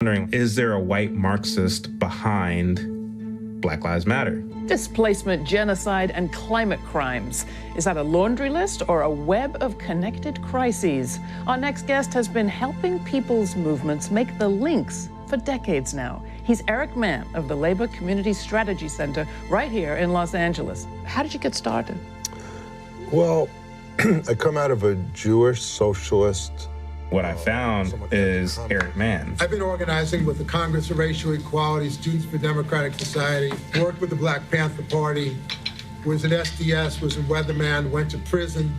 Wondering, is there a white Marxist behind Black Lives Matter? Displacement, genocide, and climate crimes. Is that a laundry list or a web of connected crises? Our next guest has been helping people's movements make the links for decades now. He's Eric Mann of the Labor Community Strategy Center right here in Los Angeles. How did you get started? Well, I come out of a Jewish socialist. What I found is Eric Mann. I've been organizing with the Congress of Racial Equality, Students for Democratic Society, worked with the Black Panther Party, was in SDS, was in Weatherman, went to prison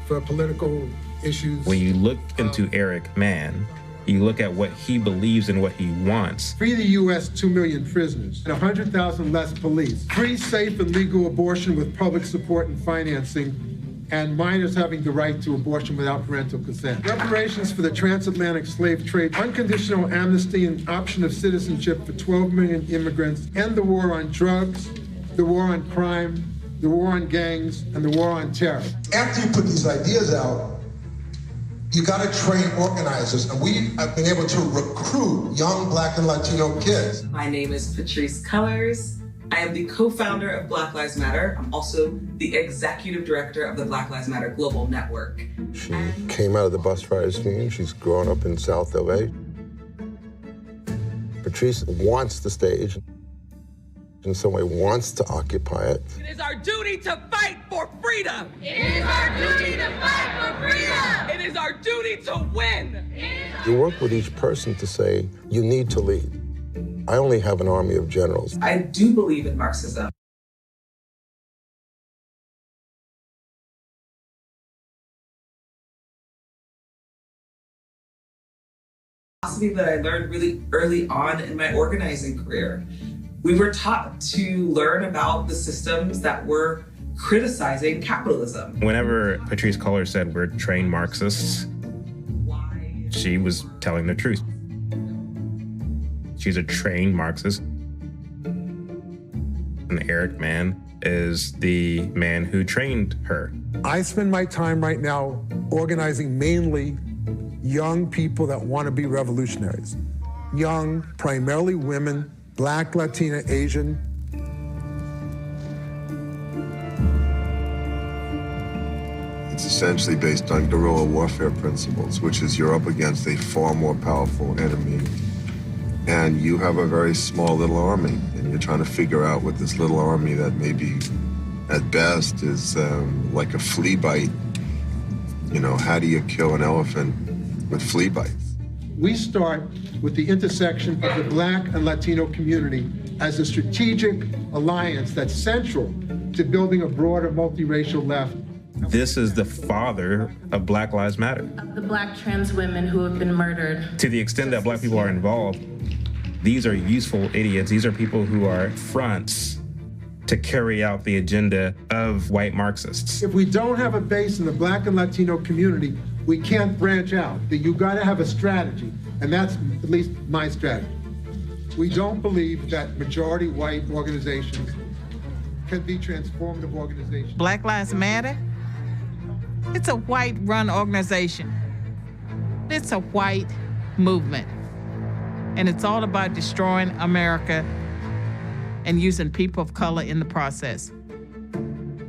for political issues. When you look into Eric Mann, you look at what he believes and what he wants. Free the U.S. 2 million prisoners, 100,000 less police, free, safe, and legal abortion with public support and financing, and minors having the right to abortion without parental consent. Reparations for the transatlantic slave trade, unconditional amnesty and option of citizenship for 12 million immigrants, end the war on drugs, the war on crime, the war on gangs, and the war on terror. After you put these ideas out, you gotta train organizers, and we have been able to recruit young Black and Latino kids. My name is Patrisse Cullors. I am the co-founder of Black Lives Matter. I'm also the executive director of the Black Lives Matter Global Network. She came out of the bus riders union. She's grown up in South LA. Patrisse wants the stage, in some way wants to occupy it. It is our duty to fight for freedom. It is our duty to fight for freedom. It is our duty to win. You work with each person to say, you need to lead. I only have an army of generals. I do believe in Marxism. Philosophy that I learned really early on in my organizing career. We were taught to learn about the systems that were criticizing capitalism. Whenever Patrisse Cullors said we're trained Marxists, she was telling the truth. She's a trained Marxist. And Eric Mann is the man who trained her. I spend my time right now organizing mainly young people that want to be revolutionaries. Young, primarily women, Black, Latina, Asian. It's essentially based on guerrilla warfare principles, which is you're up against a far more powerful enemy. And you have a very small little army, and you're trying to figure out what this little army that maybe at best is like a flea bite. You know, how do you kill an elephant with flea bites? We start with the intersection of the Black and Latino community as a strategic alliance that's central to building a broader multiracial left. This is the father of Black Lives Matter. The Black trans women who have been murdered. To the extent that Black people are involved, these are useful idiots. These are people who are fronts to carry out the agenda of white Marxists. If we don't have a base in the Black and Latino community, we can't branch out. You gotta have a strategy, and that's at least my strategy. We don't believe that majority white organizations can be transformative organizations. Black Lives Matter, it's a white-run organization. It's a white movement. And it's all about destroying America and using people of color in the process.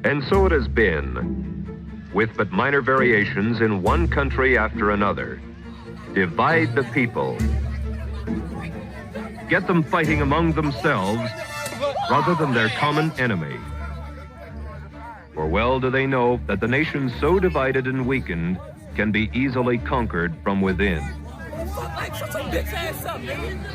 And so it has been, with but minor variations in one country after another. Divide the people. Get them fighting among themselves rather than their common enemy. For well do they know that the nation so divided and weakened can be easily conquered from within.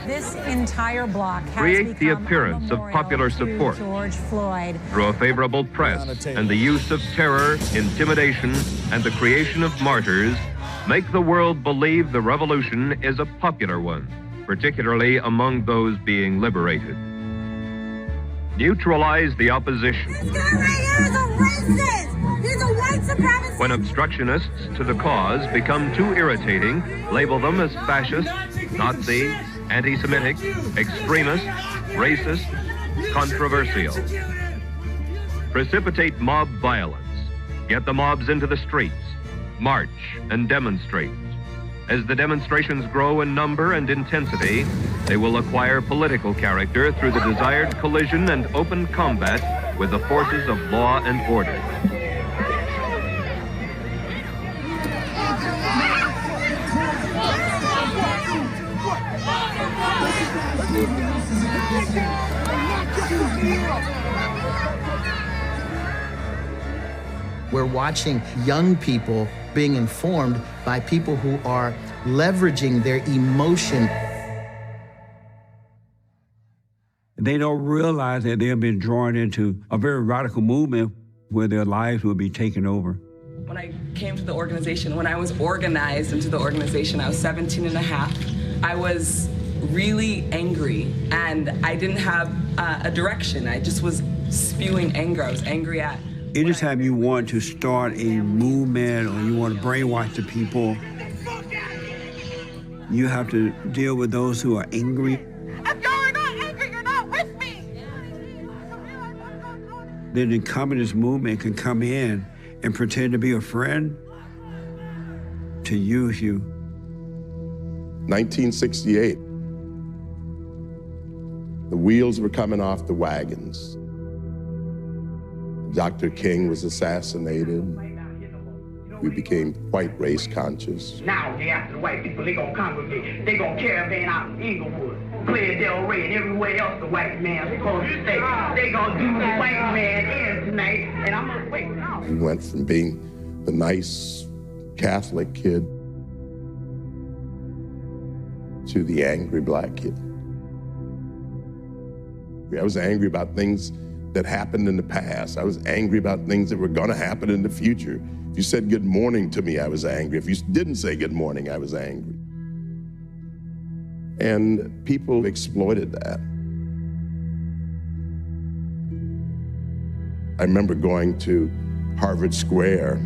This entire block has create the appearance of popular support George Floyd through a favorable press and the use of terror, intimidation, and the creation of martyrs make the world believe the revolution is a popular one, particularly among those being liberated. Neutralize the opposition. This guy right here is a racist. He's a white supremacist. When obstructionists to the cause become too irritating, label them as fascist, Nazi, anti-Semitic, extremist, racist, controversial. Precipitate mob violence. Get the mobs into the streets. March and demonstrate. As the demonstrations grow in number and intensity, they will acquire political character through the desired collision and open combat with the forces of law and order. We're watching young people being informed by people who are leveraging their emotion. They don't realize that they've been drawn into a very radical movement where their lives will be taken over. When I came to the organization, when I was organized into the organization, I was 17 and a half. I was really angry, and I didn't have a direction. I just was spewing anger. I was angry at. Anytime you want to start a movement or you want to brainwash the people, you have to deal with those who are angry. If you're not angry, you're not with me. Then the communist movement can come in and pretend to be a friend to use you. 1968. The wheels were coming off the wagons. Dr. King was assassinated. We became quite race conscious. Now they after the white people, they gonna congregate. They gonna caravan out in Inglewood, Playa del Rey, and everywhere else the white man's supposed to stay. They gonna do the white man in tonight, and I'm gonna wait now. We went from being the nice Catholic kid to the angry black kid. I was angry about things that happened in the past. I was angry about things that were gonna happen in the future. If you said good morning to me, I was angry. If you didn't say good morning, I was angry. And people exploited that. I remember going to Harvard Square.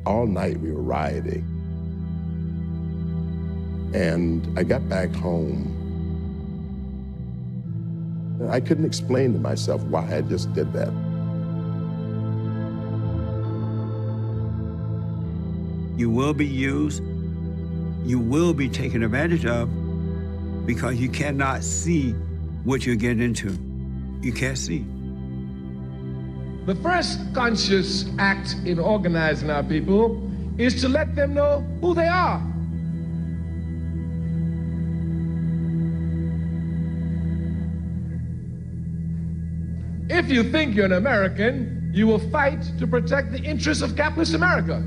All night we were rioting. And I got back home. I couldn't explain to myself why I just did that. You will be used, you will be taken advantage of because you cannot see what you're getting into. You can't see. The first conscious act in organizing our people is to let them know who they are. If you think you're an American, you will fight to protect the interests of capitalist America.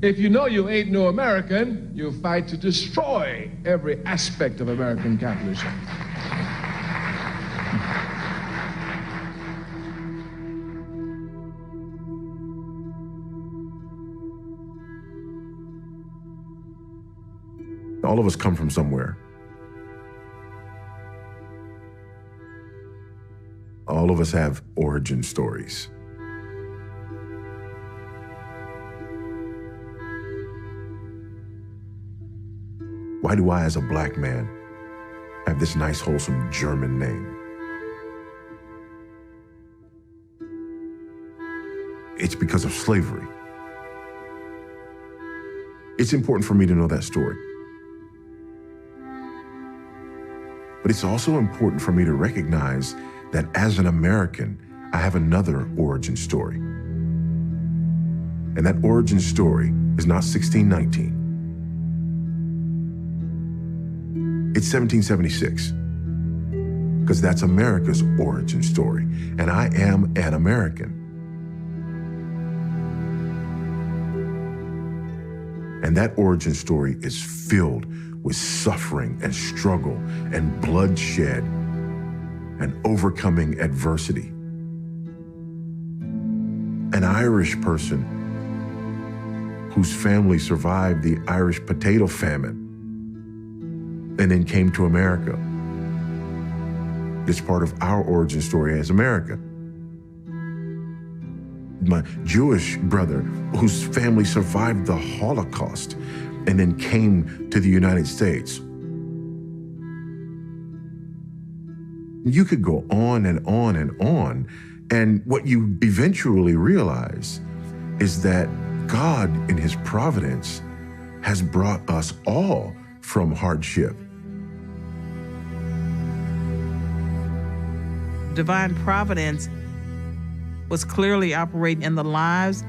If you know you ain't no American, you'll fight to destroy every aspect of American capitalism. All of us come from somewhere. All of us have origin stories. Why do I, as a black man, have this nice, wholesome German name? It's because of slavery. It's important for me to know that story. But it's also important for me to recognize that as an American, I have another origin story. And that origin story is not 1619. It's 1776. Because that's America's origin story. And I am an American. And that origin story is filled with suffering and struggle and bloodshed and overcoming adversity. An Irish person whose family survived the Irish potato famine and then came to America. It's part of our origin story as America. My Jewish brother whose family survived the Holocaust and then came to the United States. You could go on and on and on, and what you eventually realize is that God, in his providence, has brought us all from hardship. Divine providence was clearly operating in the lives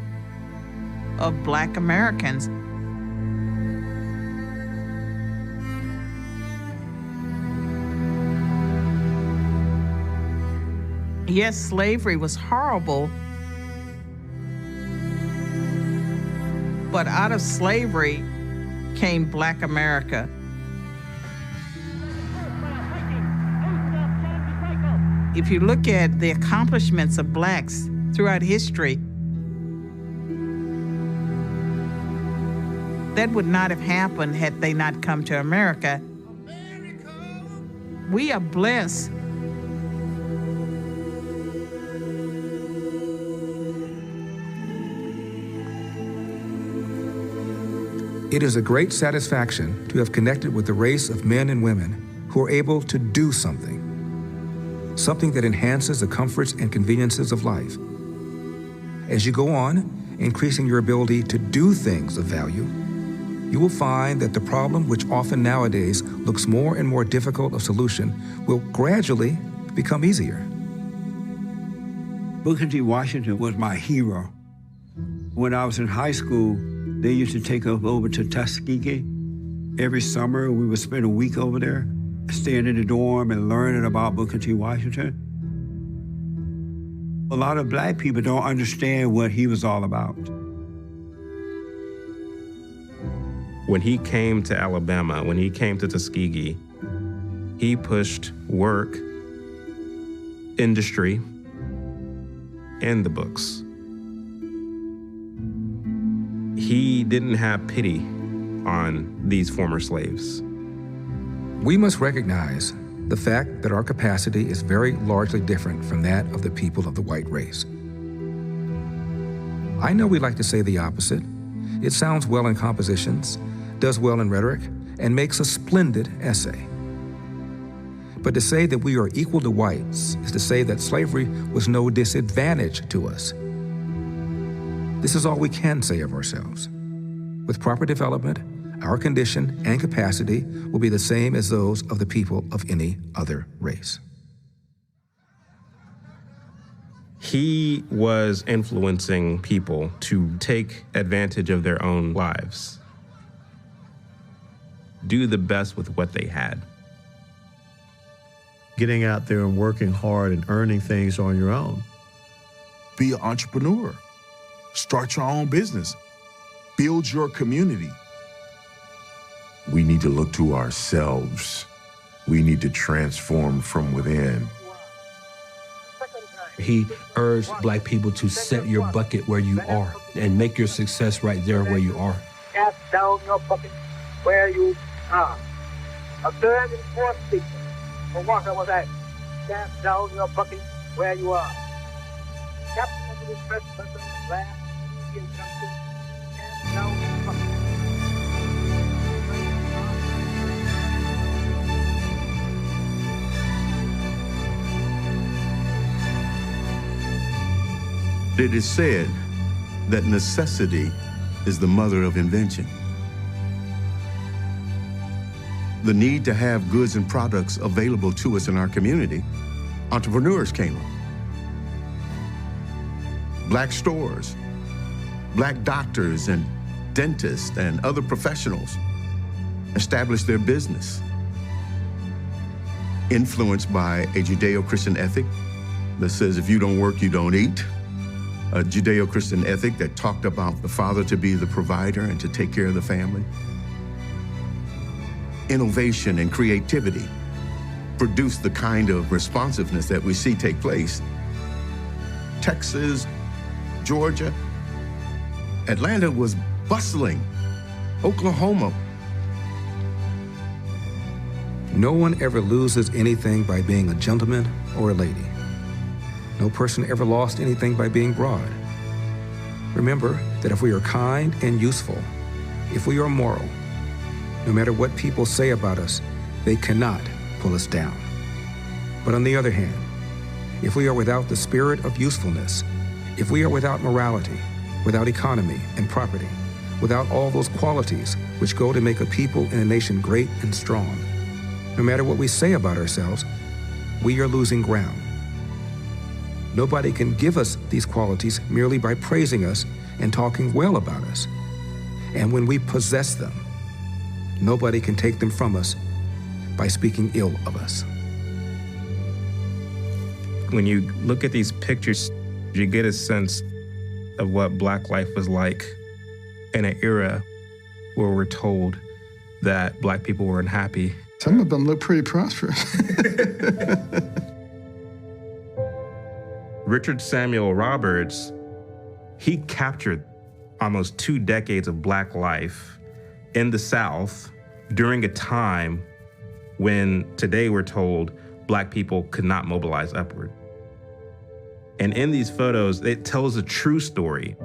of Black Americans. Yes, slavery was horrible, but out of slavery came Black America. If you look at the accomplishments of Blacks throughout history, that would not have happened had they not come to America. We are blessed. It is a great satisfaction to have connected with the race of men and women who are able to do something that enhances the comforts and conveniences of life. As you go on, increasing your ability to do things of value, you will find that the problem, which often nowadays looks more and more difficult of solution, will gradually become easier. Booker T. Washington was my hero. When I was in high school, they used to take us over to Tuskegee. Every summer, we would spend a week over there, staying in the dorm and learning about Booker T. Washington. A lot of Black people don't understand what he was all about. When he came to Alabama, when he came to Tuskegee, he pushed work, industry, and the books. He didn't have pity on these former slaves. We must recognize the fact that our capacity is very largely different from that of the people of the white race. I know we like to say the opposite. It sounds well in compositions, does well in rhetoric, and makes a splendid essay. But to say that we are equal to whites is to say that slavery was no disadvantage to us. This is all we can say of ourselves. With proper development, our condition and capacity will be the same as those of the people of any other race. He was influencing people to take advantage of their own lives, do the best with what they had. Getting out there and working hard and earning things on your own. Be an entrepreneur. Start your own business. Build your community. We need to look to ourselves. We need to transform from within. He urged Black people to set your bucket where you are and make your success right there where you are. Cast down your bucket where you are. A third and fourth speaker for Walker was asked, cast down your bucket where you are. Captain of the first person last Indian country, cast down your bucket. It is said that necessity is the mother of invention. The need to have goods and products available to us in our community, entrepreneurs came up. Black stores, Black doctors and dentists and other professionals established their business, influenced by a Judeo-Christian ethic that says if you don't work, you don't eat. A Judeo-Christian ethic that talked about the father to be the provider and to take care of the family. Innovation and creativity produced the kind of responsiveness that we see take place. Texas, Georgia, Atlanta was bustling. Oklahoma. No one ever loses anything by being a gentleman or a lady. No person ever lost anything by being broad. Remember that if we are kind and useful, if we are moral, no matter what people say about us, they cannot pull us down. But on the other hand, if we are without the spirit of usefulness, if we are without morality, without economy and property, without all those qualities which go to make a people and a nation great and strong. No matter what we say about ourselves, we are losing ground. Nobody can give us these qualities merely by praising us and talking well about us. And when we possess them, nobody can take them from us by speaking ill of us. When you look at these pictures, you get a sense of what Black life was like in an era where we're told that Black people were unhappy. Some of them look pretty prosperous. Richard Samuel Roberts, he captured almost 2 decades of Black life in the South during a time when today we're told Black people could not mobilize upward. And in these photos, it tells a true story.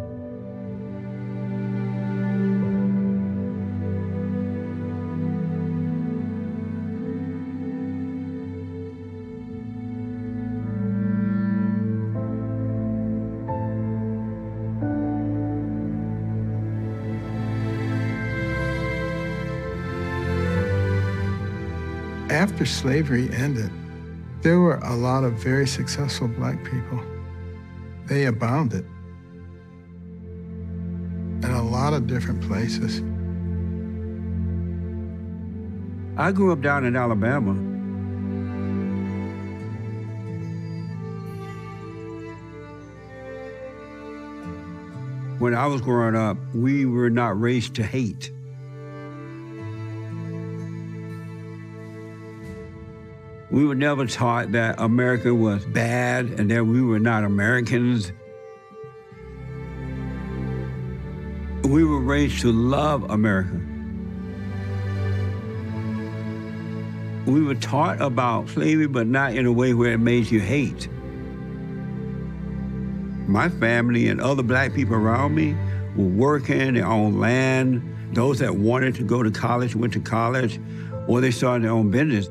After slavery ended, there were a lot of very successful Black people. They abounded in a lot of different places. I grew up down in Alabama. When I was growing up, we were not raised to hate. We were never taught that America was bad and that we were not Americans. We were raised to love America. We were taught about slavery, but not in a way where it made you hate. My family and other Black people around me were working, they owned land. Those that wanted to go to college went to college, or they started their own business.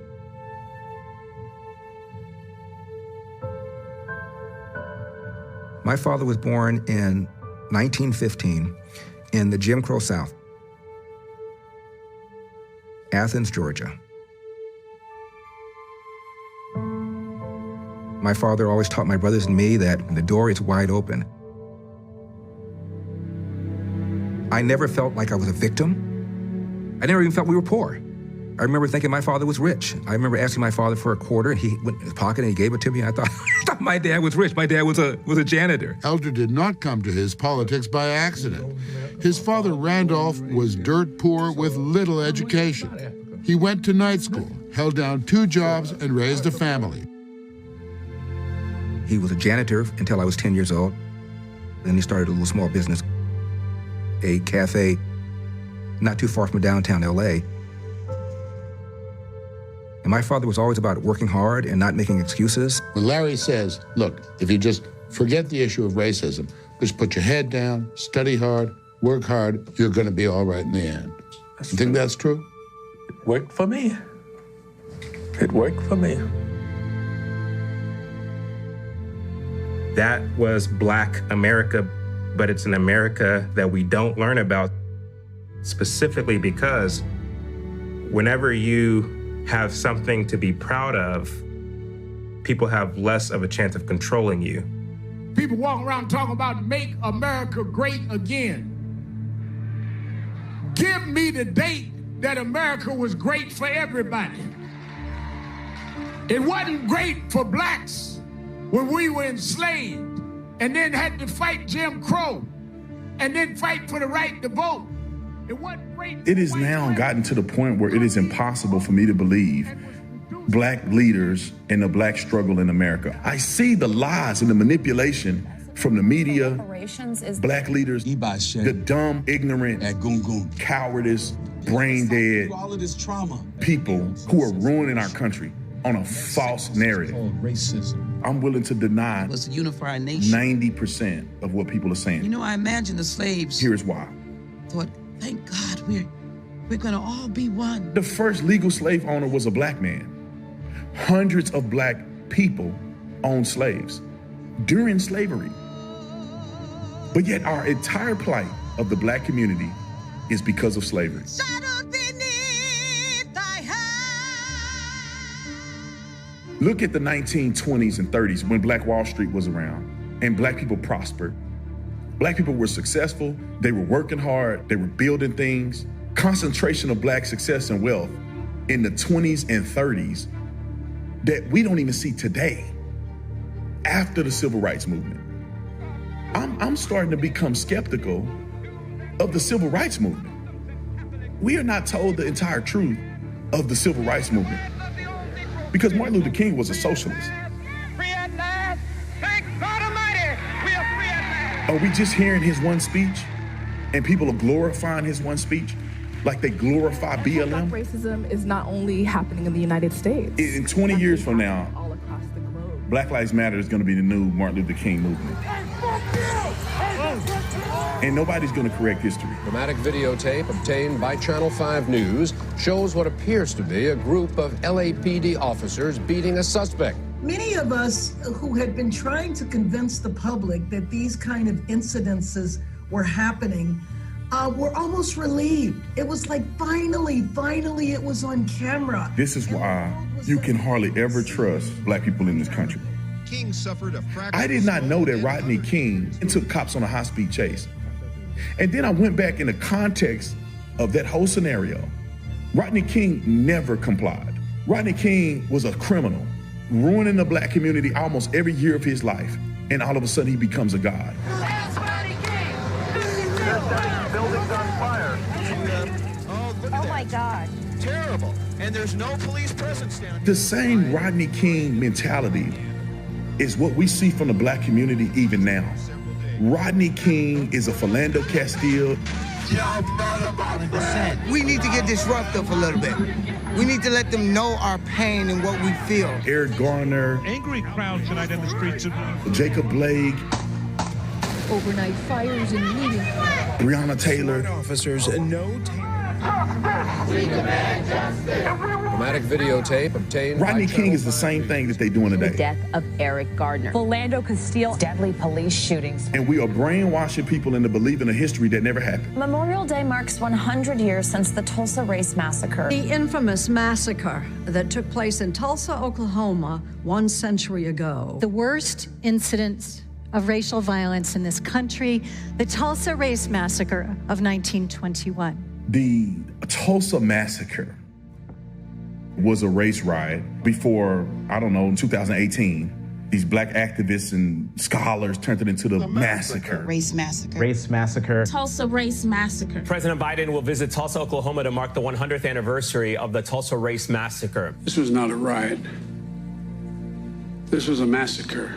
My father was born in 1915 in the Jim Crow South, Athens, Georgia. My father always taught my brothers and me that the door is wide open. I never felt like I was a victim. I never even felt we were poor. I remember thinking my father was rich. I remember asking my father for a quarter, and he went in his pocket and he gave it to me. I thought, my dad was rich. My dad was a janitor. Elder did not come to his politics by accident. His father, Randolph, was dirt poor with little education. He went to night school, held down 2 jobs, and raised a family. He was a janitor until I was 10 years old. Then he started a little small business, a cafe not too far from downtown LA. And my father was always about working hard and not making excuses. When Larry says, look, if you just forget the issue of racism, just put your head down, study hard, work hard, you're going to be all right in the end. You think that's true? It worked for me. It worked for me. That was Black America, but it's an America that we don't learn about, specifically because whenever you have something to be proud of, people have less of a chance of controlling you. People walking around talking about make America great again. Give me the date that America was great for everybody. It wasn't great for Blacks when we were enslaved and then had to fight Jim Crow and then fight for the right to vote. It has now gotten to the point where it is impossible for me to believe Black leaders and the Black struggle in America. I see the lies and the manipulation from the media, Black leaders, the dumb, ignorant, cowardice, brain dead people who are ruining our country on a false narrative. I'm willing to deny was to unify our nation. 90% of what people are saying. You know, I imagine the slaves Here's why. thought, thank God we're gonna all be one. The first legal slave owner was a Black man. Hundreds of Black people owned slaves during slavery. But yet our entire plight of the black community is because of slavery. Look at the 1920s and 30s when Black Wall Street was around and black people prospered. Black people were successful, they were working hard, they were building things. Concentration of black success and wealth in the 20s and 30s that we don't even see today after the Civil Rights Movement. I'm starting to become skeptical of the Civil Rights Movement. We are not told the entire truth of the Civil Rights Movement because Martin Luther King was a socialist. Free at last. Thank God Almighty, we are free at last. Are we just hearing his one speech and people are glorifying his one speech like they glorify BLM? Racism is not only happening in the United States. In 20 years from now, Black Lives Matter is going to be the new Martin Luther King movement. And nobody's going to correct history. Dramatic videotape obtained by Channel 5 News shows what appears to be a group of LAPD officers beating a suspect. Many of us who had been trying to convince the public that these kind of incidences were happening were almost relieved. It was like, finally, it was on camera. This is why you can hardly ever trust black people in this country. King suffered a fracture. I did not know that Rodney King took cops on a high-speed chase. And then I went back in the context of that whole scenario. Rodney King never complied. Rodney King was a criminal, ruining the black community almost every year of his life. And all of a sudden he becomes a god. Building's on fire. Oh my God. Terrible. And there's no police presence down here. The same Rodney King mentality is what we see from the black community even now. Rodney King is a Philando Castile. We need to get disruptive a little bit. We need to let them know our pain and what we feel. Eric Garner. Angry crowd tonight in the streets of Jacob Blake. Overnight fires in meeting. Breonna Taylor. Officers no. Dramatic videotape obtained. Rodney King is the same thing that they're doing today. The death of Eric Gardner. Philando Castile. Deadly police shootings. And we are brainwashing people into believing a history that never happened. Memorial Day marks 100 years since the Tulsa Race Massacre. The infamous massacre that took place in Tulsa, Oklahoma, 1 century ago. The worst incidents of racial violence in this country, the Tulsa Race Massacre of 1921. The Tulsa Massacre was a race riot before, I don't know, in 2018. These black activists and scholars turned it into the massacre. Race massacre. Race massacre. Tulsa Race Massacre. President Biden will visit Tulsa, Oklahoma to mark the 100th anniversary of the Tulsa Race Massacre. This was not a riot. This was a massacre.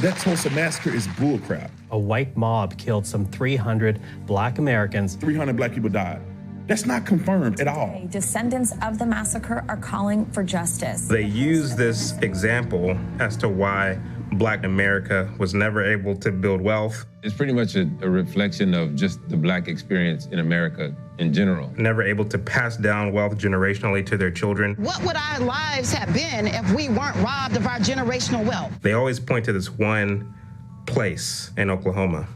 That Tulsa Massacre is bullcrap. A white mob killed some 300 black Americans. 300 black people died. That's not confirmed at all. Descendants of the massacre are calling for justice. They use this example as to why Black America was never able to build wealth. It's pretty much a reflection of just the black experience in America in general. Never able to pass down wealth generationally to their children. What would our lives have been if we weren't robbed of our generational wealth? They always point to this one place in Oklahoma,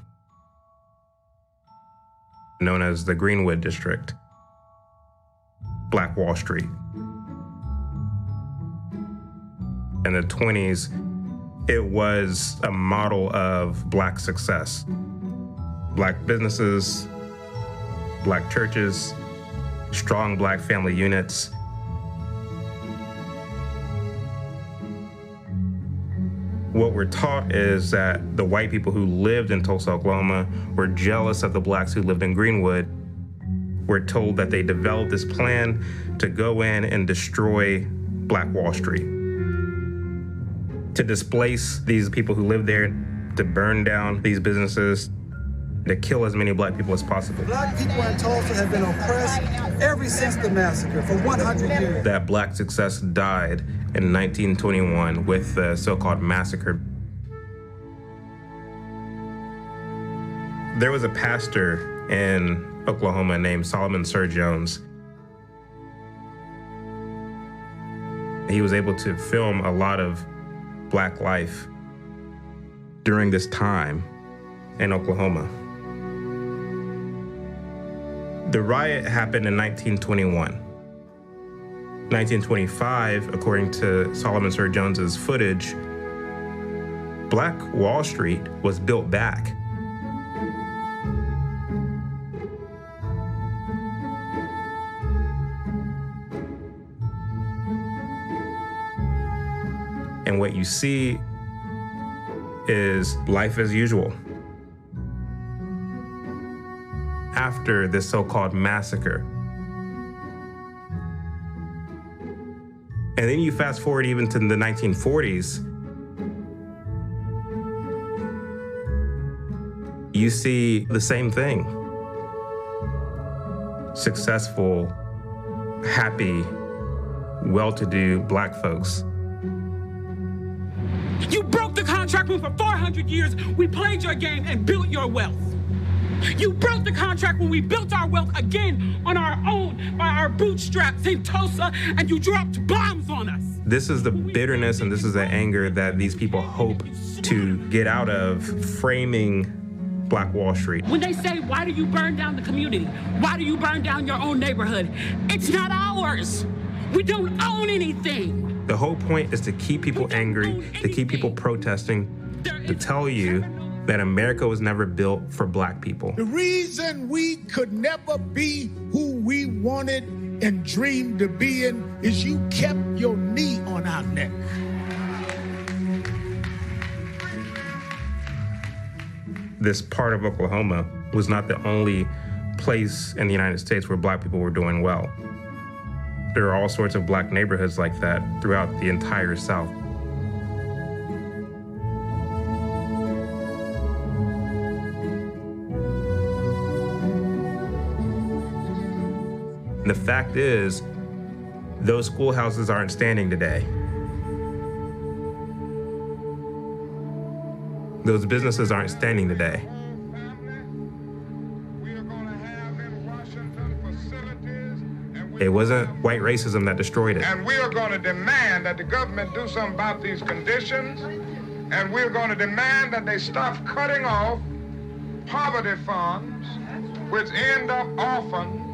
known as the Greenwood District, Black Wall Street. In the 20s, it was a model of black success. Black businesses, black churches, strong black family units. What we're taught is that the white people who lived in Tulsa, Oklahoma were jealous of the blacks who lived in Greenwood. We're told that they developed this plan to go in and destroy Black Wall Street, to displace these people who live there, to burn down these businesses, to kill as many black people as possible. Black people in Tulsa have been oppressed ever since the massacre for 100 years. That black success died in 1921 with the so-called massacre. There was a pastor in Oklahoma named Solomon Sir Jones. He was able to film a lot of black life during this time. in Oklahoma. The riot happened in 1921. 1925, according to Solomon Sir Jones's footage, Black Wall Street was built back. And what you see is life as usual. After this so-called massacre. And then you fast forward even to the 1940s, you see the same thing. Successful, happy, well-to-do Black folks. You broke the contract when for 400 years we played your game and built your wealth. You broke the contract when we built our wealth again on our own by our bootstraps in Tulsa, and you dropped bombs on us. This is the bitterness and this is the anger that these people hope to get out of framing Black Wall Street. When they say, why do you burn down the community? Why do you burn down your own neighborhood? It's not ours. We don't own anything. The whole point is to keep people angry, to keep people protesting, to tell you that America was never built for Black people. The reason we could never be who we wanted and dreamed of being is you kept your knee on our neck. This part of Oklahoma was not the only place in the United States where Black people were doing well. There are all sorts of Black neighborhoods like that throughout the entire South. And the fact is, those schoolhouses aren't standing today. Those businesses aren't standing today. It wasn't white racism that destroyed it. And we are going to demand that the government do something about these conditions, and we're going to demand that they stop cutting off poverty funds, which end up often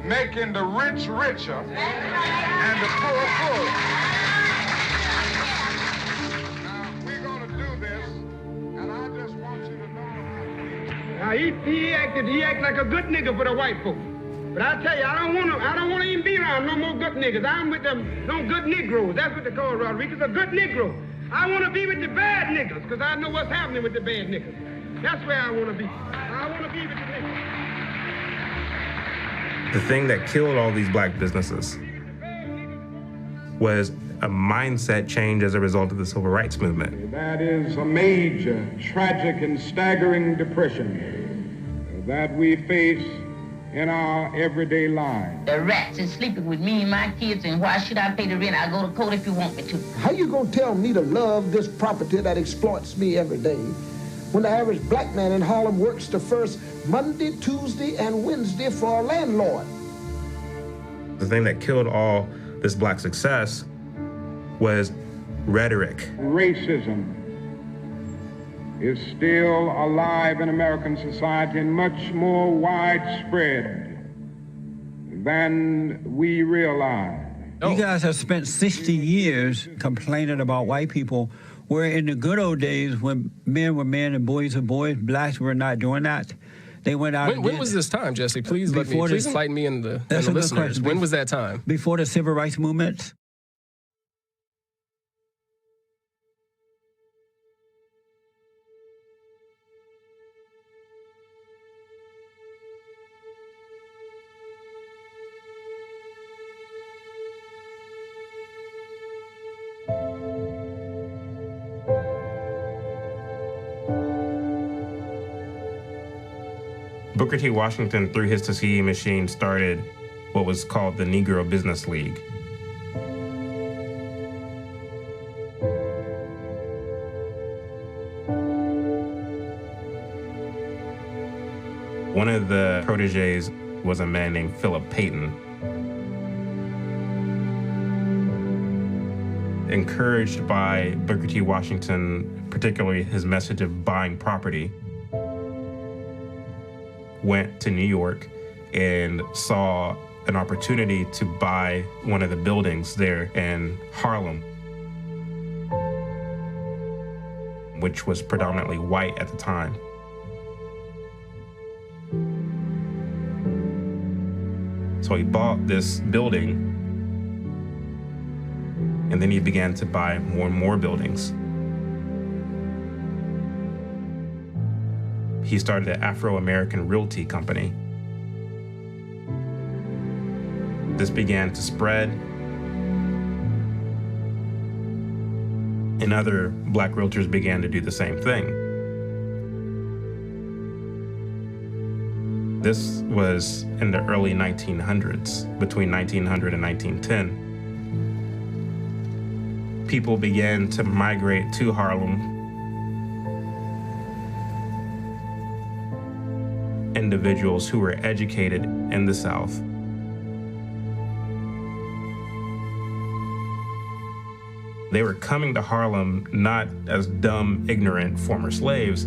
making the rich richer and the poor poorer. Now, we're going to do this, and I just want you to know. Now, he acted like a good nigga for the white folks. But I tell you, I don't want to even be around no more good niggas. I'm with them good Negroes. That's what they call Rodriguez, a good Negro. I want to be with the bad niggas, because I know what's happening with the bad niggas. That's where I want to be. I want to be with the niggas. The thing that killed all these Black businesses was a mindset change as a result of the Civil Rights Movement. That is a major, tragic, and staggering depression that we face in our everyday lives. The rats is sleeping with me and my kids, and why should I pay the rent? I'll go to court if you want me to. How you gonna tell me to love this property that exploits me every day when the average Black man in Harlem works the first Monday, Tuesday, and Wednesday for a landlord? The thing that killed all this Black success was rhetoric. Racism is still alive in American society and much more widespread than we realize. You guys have spent 60 years complaining about white people, where in the good old days when men were men and boys were boys, Blacks were not doing that. They went out. When was this time, Jesse? Please enlighten me and the listeners. When was that time? Before the Civil Rights Movement. Booker T. Washington, through his Tuskegee machine, started what was called the Negro Business League. One of the proteges was a man named Philip Payton. Encouraged by Booker T. Washington, particularly his message of buying property, went to New York and saw an opportunity to buy one of the buildings there in Harlem, which was predominantly white at the time. So he bought this building, and then he began to buy more and more buildings. He started an Afro-American Realty Company. This began to spread, and other black realtors began to do the same thing. This was in the early 1900s, between 1900 and 1910. People began to migrate to Harlem. Individuals who were educated in the South. They were coming to Harlem not as dumb, ignorant former slaves,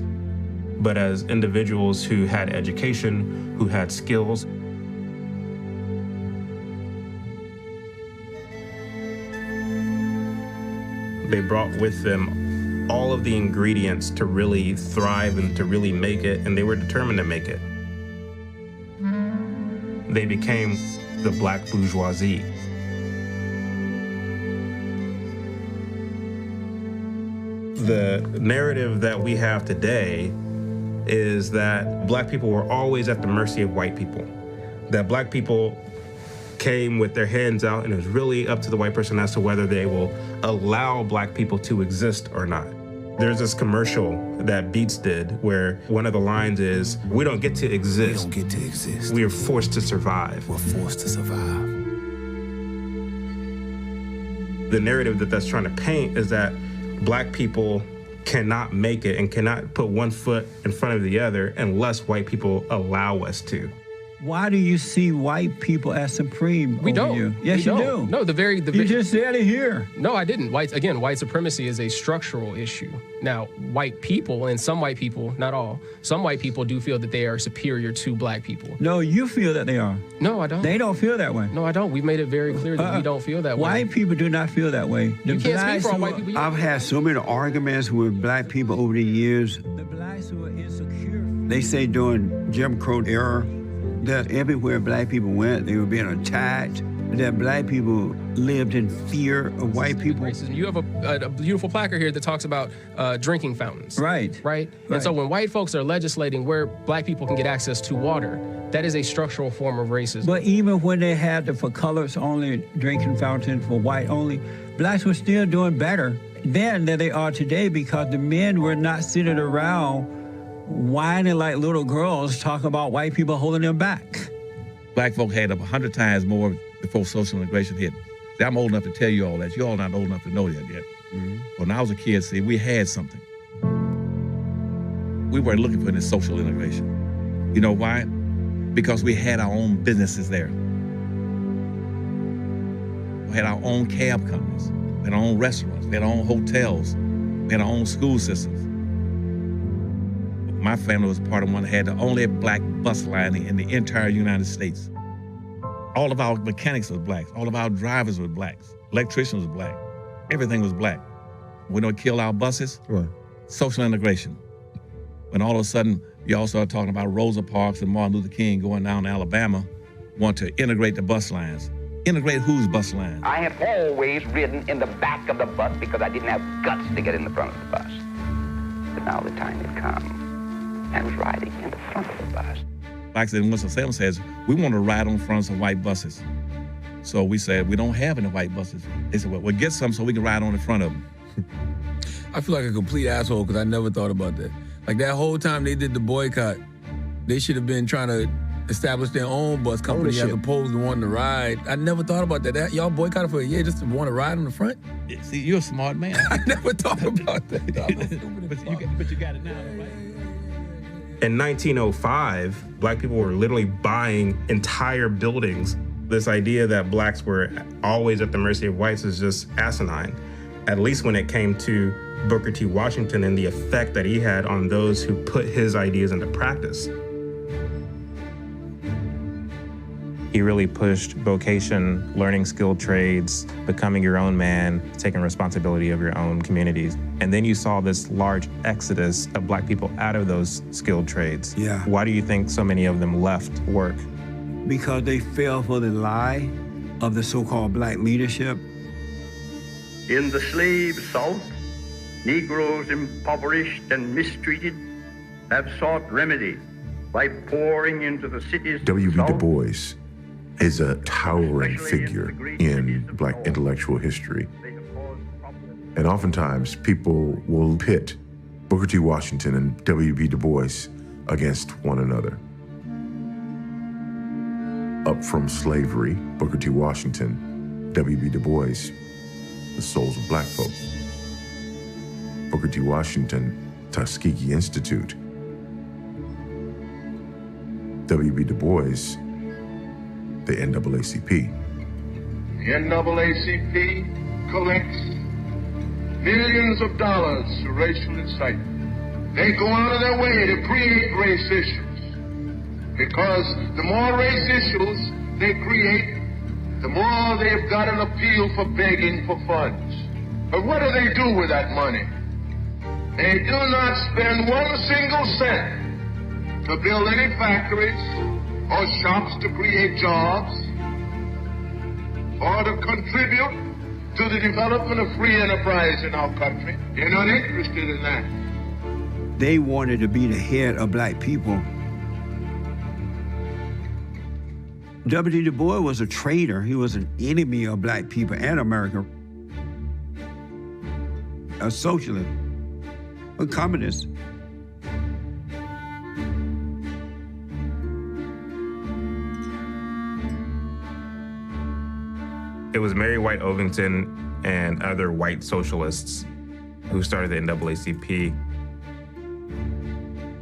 but as individuals who had education, who had skills. They brought with them all of the ingredients to really thrive and to really make it, and they were determined to make it. They became the black bourgeoisie. The narrative that we have today is that black people were always at the mercy of white people. That black people came with their hands out, and it was really up to the white person as to whether they will allow black people to exist or not. There's this commercial that Beats did where one of the lines is, "We don't get to exist. We don't get to exist. We are forced to survive." We're forced to survive. The narrative that that's trying to paint is that black people cannot make it and cannot put one foot in front of the other unless white people allow us to. Why do you see white people as supreme We over don't. you? Yes, We you don't. do. No, You just said it here. No, I didn't. White supremacy is a structural issue. Now, white people, and some white people, not all, some white people do feel that they are superior to black people. No, you feel that they are. No, I don't. They don't feel that way. No, I don't. We've made it very clear that we don't feel that way. White people do not feel that way. You can't speak for all white people. I've had so many arguments with black people over the years. The blacks who are insecure. They say during Jim Crow era that everywhere black people went, they were being attacked, that black people lived in fear of white people. Racism. You have a beautiful placard here that talks about drinking fountains. Right. Right? And so when white folks are legislating where black people can get access to water, that is a structural form of racism. But even when they had the for colors only drinking fountain for white only, blacks were still doing better then than they are today because the men were not sitting around whining like little girls talking about white people holding them back. Black folk had up 100 times more before social integration hit. See, I'm old enough to tell you all that. You all not old enough to know that yet. When I was a kid, see, we had something. We weren't looking for any social integration. You know why? Because we had our own businesses there. We had our own cab companies. We had our own restaurants. We had our own hotels. We had our own school systems. My family was part of one that had the only black bus line in the entire United States. All of our mechanics was blacks. All of our drivers were blacks. Electricians was black. Everything was black. When they killed our buses, social integration. When all of a sudden, you all started talking about Rosa Parks and Martin Luther King going down to Alabama, want to integrate the bus lines. Integrate whose bus line? I have always ridden in the back of the bus because I didn't have guts to get in the front of the bus. But now the time had come. I was riding in the front of the bus. Blacks in Winston-Salem says, we want to ride on fronts of white buses. So we said, we don't have any white buses. They said, well, get some so we can ride on the front of them. I feel like a complete asshole because I never thought about that. Like that whole time they did the boycott, they should have been trying to establish their own bus company as opposed to wanting to ride. I never thought about that. Y'all boycotted for a year just to want to ride on the front? Yeah, see, you're a smart man. I never thought about that. but you got it now, right? In 1905, black people were literally buying entire buildings. This idea that blacks were always at the mercy of whites is just asinine, at least when it came to Booker T. Washington and the effect that he had on those who put his ideas into practice. He really pushed vocation, learning skilled trades, becoming your own man, taking responsibility of your own communities. And then you saw this large exodus of Black people out of those skilled trades. Yeah. Why do you think so many of them left work? Because they fell for the lie of the so-called Black leadership. In the slave South, Negroes impoverished and mistreated have sought remedy by pouring into the cities. W.B. Du Bois is a towering figure in Black intellectual history. And oftentimes people will pit Booker T. Washington and W.B. Du Bois against one another. Up from slavery, Booker T. Washington, W.B. Du Bois, the souls of Black folk. Booker T. Washington, Tuskegee Institute. W.B. Du Bois, the NAACP. The NAACP collects millions of dollars for racial incitement. They go out of their way to create race issues, because the more race issues they create, the more they've got an appeal for begging for funds. But what do they do with that money? They do not spend one single cent to build any factories or shops to create jobs or to contribute to the development of free enterprise in our country. They're not interested in that. They wanted to be the head of Black people. W.B. Du Bois was a traitor. He was an enemy of Black people and America. A socialist, a communist. It was Mary White Ovington and other white socialists who started the NAACP.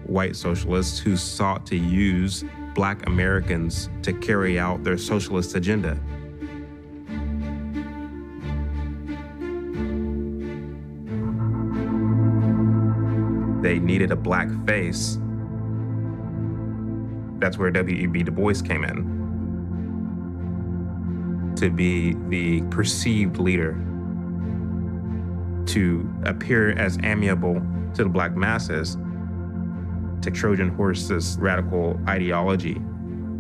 White socialists who sought to use Black Americans to carry out their socialist agenda. They needed a Black face. That's where W.E.B. Du Bois came in, to be the perceived leader, to appear as amiable to the Black masses, to Trojan horse this radical ideology.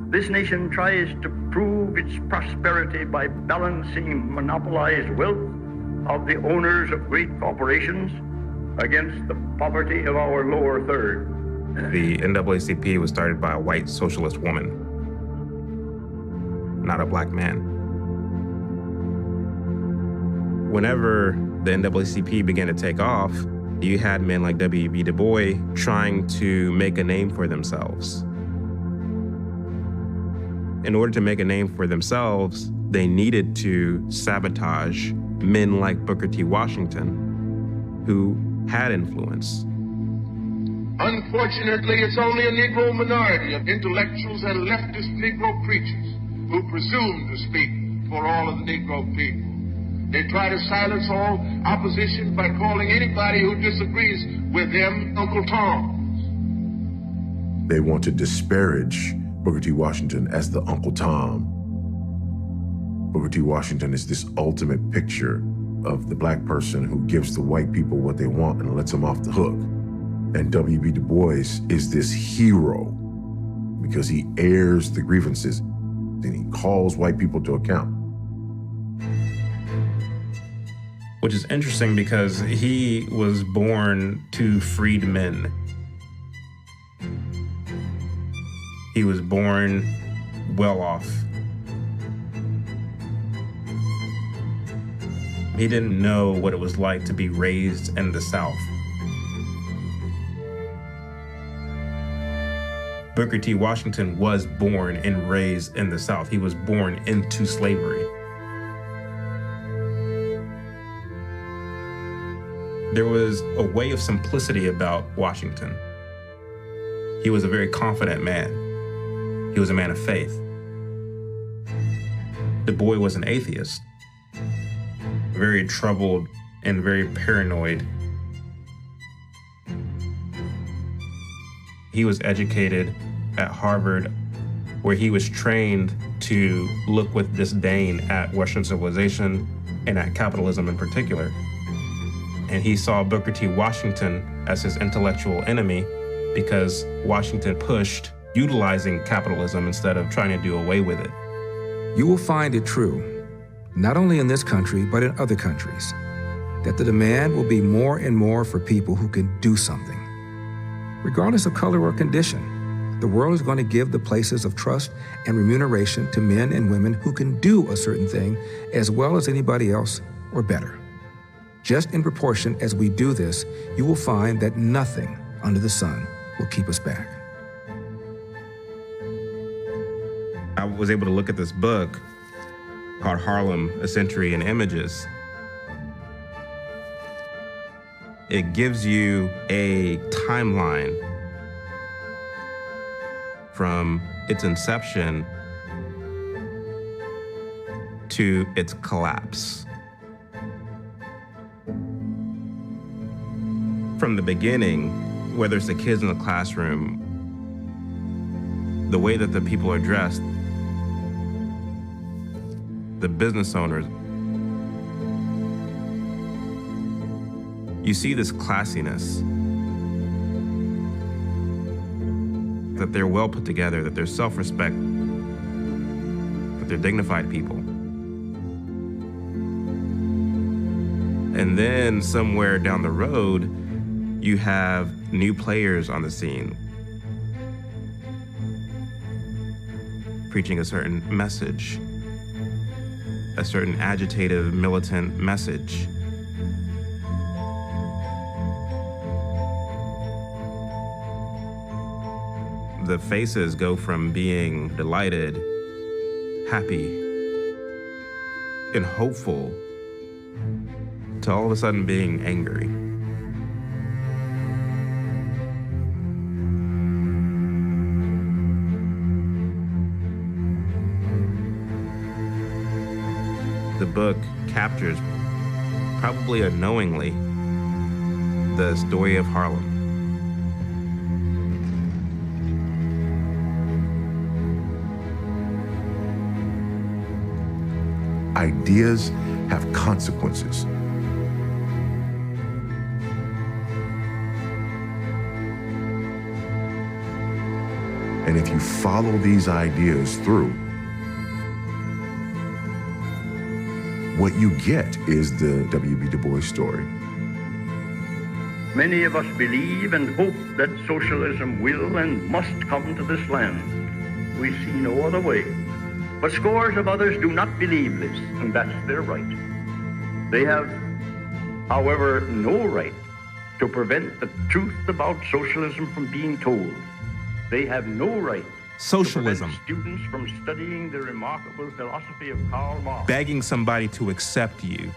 This nation tries to prove its prosperity by balancing monopolized wealth of the owners of great corporations against the poverty of our lower third. The NAACP was started by a white socialist woman, not a Black man. Whenever the NAACP began to take off, you had men like W.E.B. Du Bois trying to make a name for themselves. In order to make a name for themselves, they needed to sabotage men like Booker T. Washington, who had influence. Unfortunately, it's only a Negro minority of intellectuals and leftist Negro preachers who presume to speak for all of the Negro people. They try to silence all opposition by calling anybody who disagrees with them Uncle Tom. They want to disparage Booker T. Washington as the Uncle Tom. Booker T. Washington is this ultimate picture of the Black person who gives the white people what they want and lets them off the hook. And W.B. Du Bois is this hero because he airs the grievances and he calls white people to account. Which is interesting because he was born to freed men. He was born well off. He didn't know what it was like to be raised in the South. Booker T. Washington was born and raised in the South. He was born into slavery. There was a way of simplicity about Washington. He was a very confident man. He was a man of faith. Du Bois was an atheist, very troubled and very paranoid. He was educated at Harvard. where he was trained to look with disdain at Western civilization and at capitalism in particular. And he saw Booker T. Washington as his intellectual enemy because Washington pushed utilizing capitalism instead of trying to do away with it. You will find it true, not only in this country, but in other countries, that the demand will be more and more for people who can do something. Regardless of color or condition, the world is going to give the places of trust and remuneration to men and women who can do a certain thing as well as anybody else or better. Just in proportion as we do this, you will find that nothing under the sun will keep us back. I was able to look at this book called Harlem, A Century in Images. It gives you a timeline from its inception to its collapse. From the beginning, whether it's the kids in the classroom, the way that the people are dressed, the business owners, you see this classiness, that they're well put together, that there's self-respect, that they're dignified people. And then somewhere down the road, you have new players on the scene, preaching a certain message, a certain agitative, militant message. The faces go from being delighted, happy, and hopeful to all of a sudden being angry. The book captures, probably unknowingly, the story of Harlem. Ideas have consequences. And if you follow these ideas through, what you get is the W.B. Du Bois story. Many of us believe and hope that socialism will and must come to this land. We see no other way. But scores of others do not believe this, and that's their right. They have, however, no right to prevent the truth about socialism from being told. They have no right Socialism. to prevent students from studying the remarkable philosophy of Karl Marx. Begging somebody to accept you,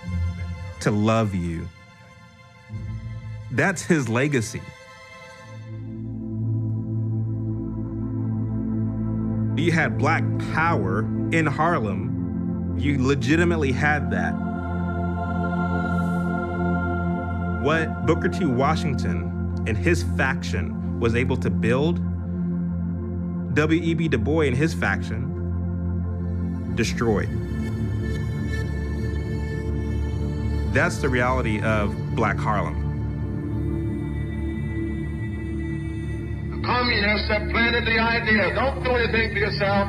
to love you. That's his legacy. You had Black power in Harlem. You legitimately had that. What Booker T. Washington and his faction was able to build, W.E.B. Du Bois and his faction destroyed. That's the reality of Black Harlem. Communists have planted the idea. Don't do anything for yourself.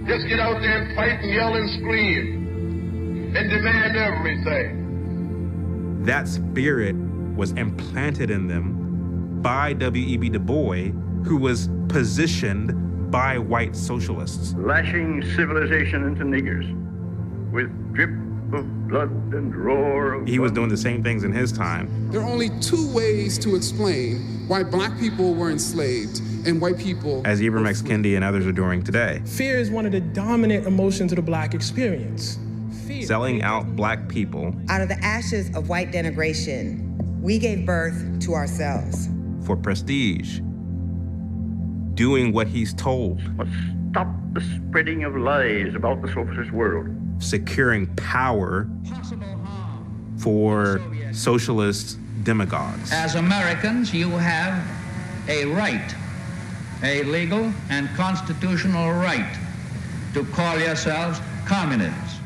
Just get out there and fight and yell and scream and demand everything. That spirit was implanted in them by W.E.B. Du Bois, who was positioned by white socialists. Lashing civilization into niggers with drip of blood and roar of He was doing the same things in his time. There are only two ways to explain why Black people were enslaved and white people. As Ibram X. Kendi and others are doing today. Fear is one of the dominant emotions of the Black experience. Fear. Selling out Black people. Out of the ashes of white denigration, we gave birth to ourselves. For prestige. Doing what he's told. Must stop the spreading of lies about the socialist world. Securing power for socialist demagogues. As Americans, you have a right a legal and constitutional right to call yourselves communists.